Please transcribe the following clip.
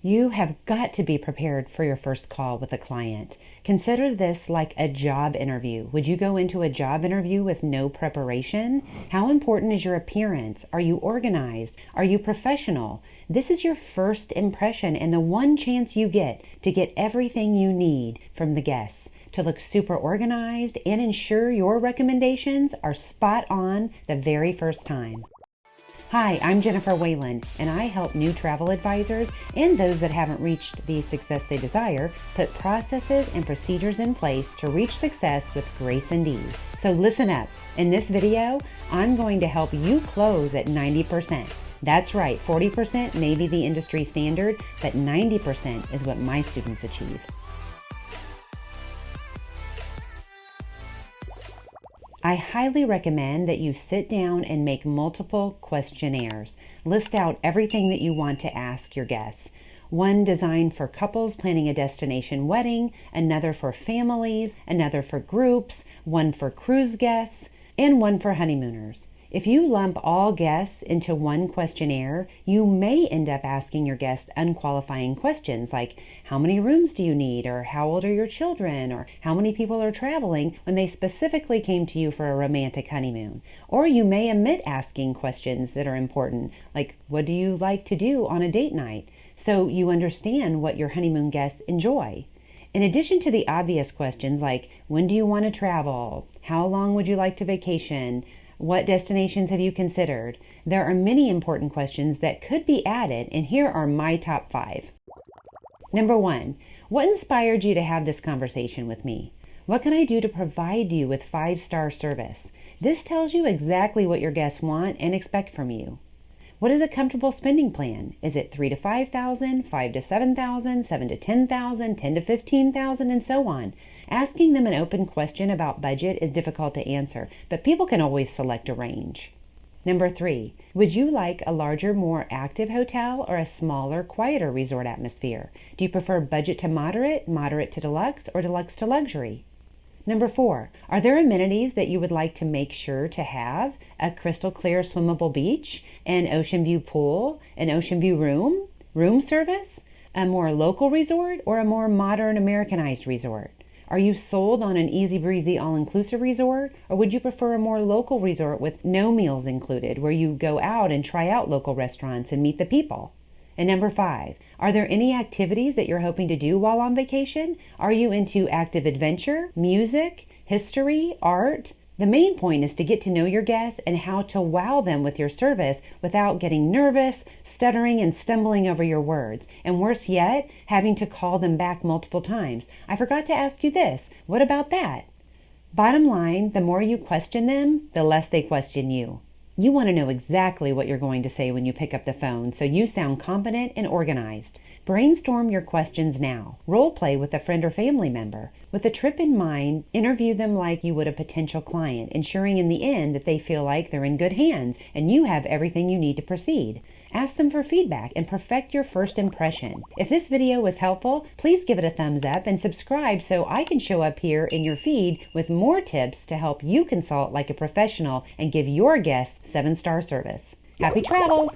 You have got to be prepared for your first call with a client. Consider this like a job interview. Would you go into a job interview with no preparation? How important is your appearance? Are you organized? Are you professional? This is your first impression and the one chance you get to get everything you need from the guests, to look super organized and ensure your recommendations are spot on the very first time. Hi, I'm Jennifer Wayland, and I help new travel advisors and those that haven't reached the success they desire put processes and procedures in place to reach success with grace and ease. So listen up. In this video, I'm going to help you close at 90%. That's right, 40% may be the industry standard, but 90% is what my students achieve. I highly recommend that you sit down and make multiple questionnaires. List out everything that you want to ask your guests. One designed for couples planning a destination wedding, another for families, another for groups, one for cruise guests, and one for honeymooners. If you lump all guests into one questionnaire, you may end up asking your guests unqualifying questions like, how many rooms do you need? Or how old are your children? Or how many people are traveling, when they specifically came to you for a romantic honeymoon? Or you may omit asking questions that are important, like, what do you like to do on a date night? So you understand what your honeymoon guests enjoy. In addition to the obvious questions like, when do you want to travel? How long would you like to vacation? What destinations have you considered? There are many important questions that could be added, and here are my top 5. Number 1, what inspired you to have this conversation with me? What can I do to provide you with 5-star service? This tells you exactly what your guests want and expect from you. What is a comfortable spending plan? Is it $3,000 to $5,000, $5,000 to $7,000, $7,000 to $10,000, $10,000 to $15,000, and so on? Asking them an open question about budget is difficult to answer, but people can always select a range. Number 3, would you like a larger, more active hotel or a smaller, quieter resort atmosphere? Do you prefer budget to moderate, moderate to deluxe, or deluxe to luxury? Number 4, are there amenities that you would like to make sure to have? A crystal clear swimmable beach, an ocean view pool, an ocean view room service, a more local resort, or a more modern Americanized resort? Are you sold on an easy breezy all-inclusive resort, or would you prefer a more local resort with no meals included, where you go out and try out local restaurants and meet the people? And number 5, are there any activities that you're hoping to do while on vacation? Are you into active adventure, music, history, art? The main point is to get to know your guests and how to wow them with your service without getting nervous, stuttering, and stumbling over your words. And worse yet, having to call them back multiple times. I forgot to ask you this. What about that? Bottom line, the more you question them, the less they question you. You want to know exactly what you're going to say when you pick up the phone, so you sound competent and organized. Brainstorm your questions now. Role play with a friend or family member. With a trip in mind, interview them like you would a potential client, ensuring in the end that they feel like they're in good hands and you have everything you need to proceed. Ask them for feedback and perfect your first impression. If this video was helpful, please give it a thumbs up and subscribe so I can show up here in your feed with more tips to help you consult like a professional and give your guests 7-star service. Happy travels!